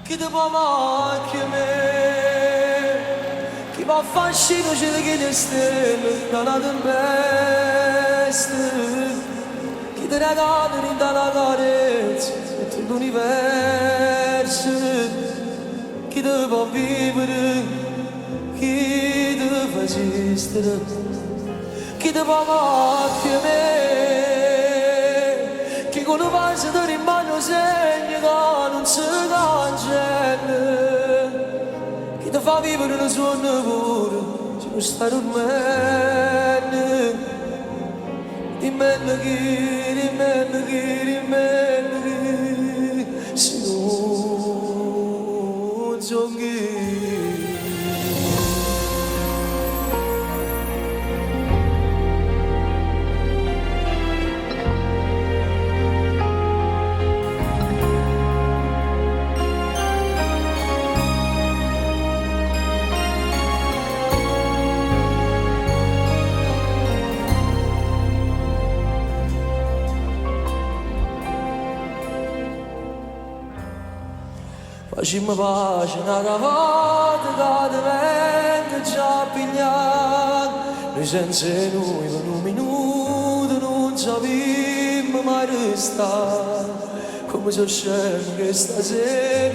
Chi ti può chiamare? Chi va a fascino c'è le stelle dalla tempesta? Chi ti regala dalla carezza di tutto l'universo? Chi ti può vivere? Chi ti fa esistere? Chi ti può chiamare? Chi con la pace ti rimane segno che non si cancella? Chi ti fa vivere il suo lavoro se non sta dormendo? Dimmi chi se non so chi. Facciamo pace una volta che ti venga già pigliato. Noi senza noi per un minuto non sappiamo mai restare. Come se scemo che stasera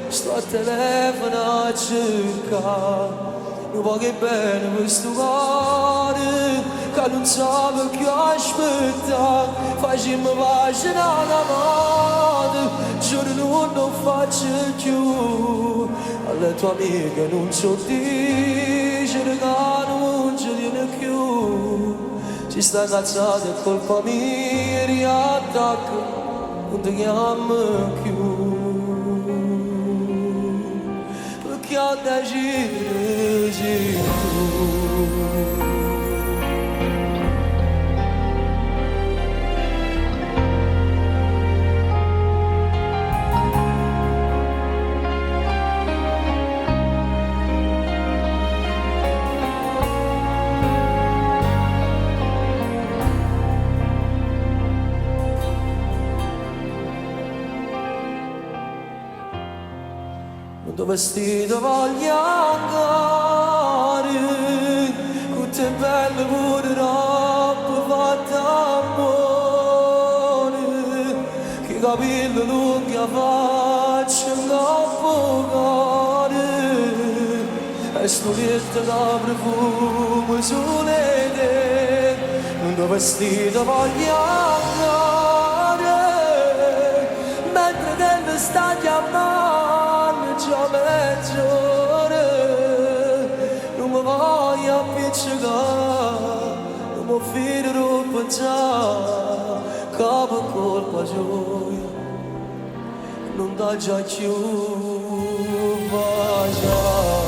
sto a telefono a cercare. Non può che bene questo cuore che non sa che aspettare. Facciamo pace una volta, giuro non faccio più. Alle tue amiche non so dire che non ci viene più. Si sta incazzata è colpa mia, riattacca, non ti chiamo più. Perché ho deciso tu. Quando vestito voglio andare, con te belle pure roba fatta amore, che capelli lunghi a faccia troppo care, e studietta da profumo sulle te. Quando vestito voglio andare, mentre te ne sta chiamando già mezz'ora, non mi voglio appiccicare, non mi fido troppo già, capo colpa gioia, non dà già più baciare.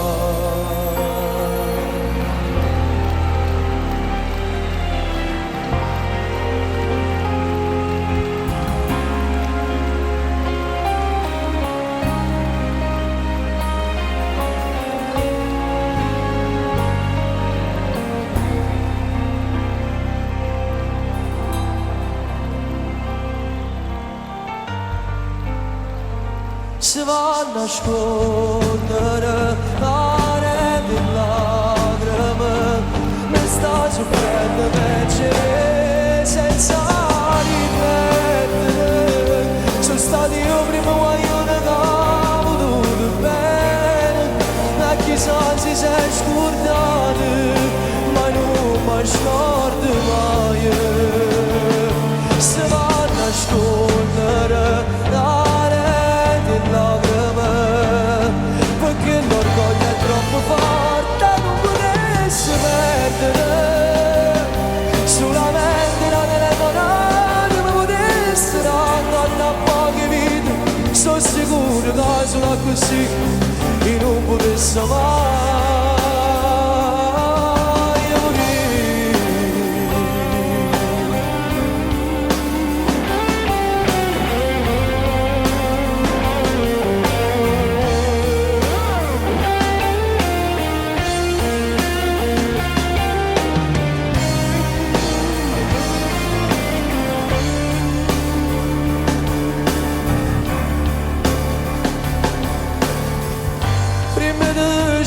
Si va a nascondere mare di lacrime, mi sta soffrendo invece senza riflettere. Sono stato io prima guaglione che ho voluto bene, ma chissà si sei scordato, ma non mi scordo mai. Si va a nascondere lacrime, perché l'orgoglio è troppo forte, non potesse perdere. Solamente la telefonata mi potesse raccontare a poche vite. Sono sicuro che solo così io non potesse mai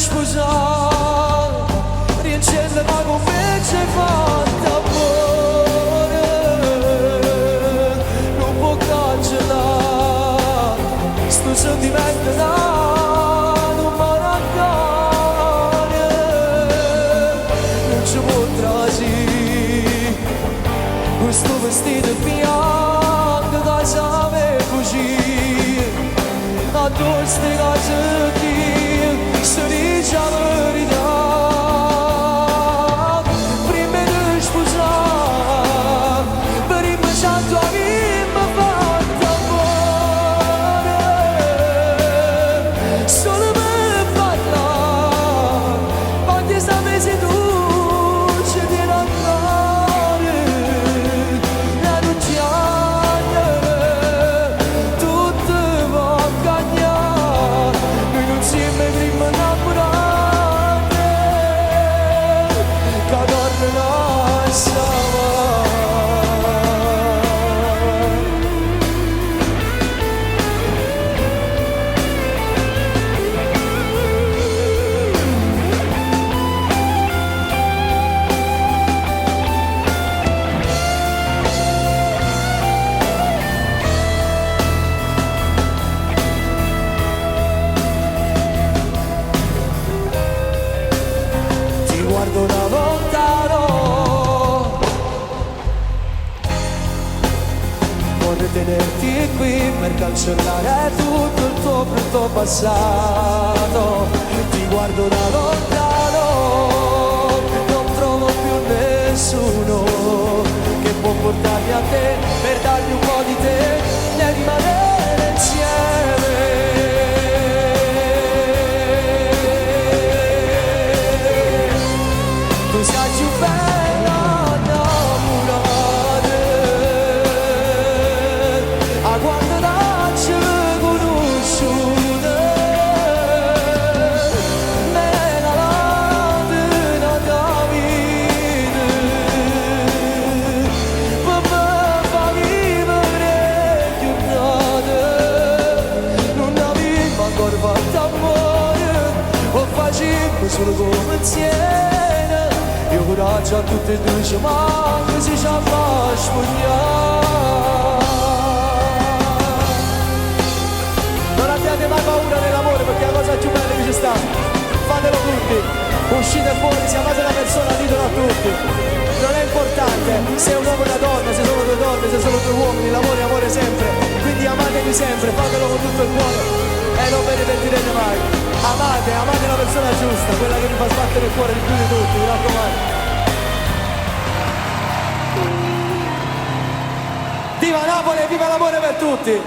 sposare, riencenderà con me c'è fatta amore, non può cancellare sto sentimento non mi raccoglie, non ci può trasire questo vestito bianco che sape così, addosso ste cose che si dice la verità. Prima di sposare, prima c'è tua vita fatta amore, solo per parlare, quando sapessi tu ci tieni a cuore, la nunciata, tutto va a cagnare, noi non siamo prima innamorati, che tornano a salvare. Ti guardo da lontano, vorrei tenerti qui per cancellare tutto il tuo brutto passato. Ti guardo da lontano, non trovo più nessuno che può portarmi a te per darmi un po' di te e rimanere insieme. Tu sei più bella innamorata, a quando ci conosciute, me la ladina da vita, per me fa vivere giornate, non avevo ancora fatto amore, o facendo solo come insieme. Io coraggio a tutte e due ci manca, si ci fa spogliare. Non abbiate mai paura dell'amore perché è la cosa più bella che ci sta. Fatelo tutti, uscite fuori, se amate una persona ditelo a tutti. Non è importante se è un uomo e una donna, se sono due donne, se sono due uomini, l'amore è amore sempre. Quindi amatevi sempre, fatelo con tutto il cuore e non ve ne pentirete mai. Amate la persona giusta, quella che vi fa sbattere il cuore di più di tutti, mi raccomando. Viva Napoli e viva l'amore per tutti!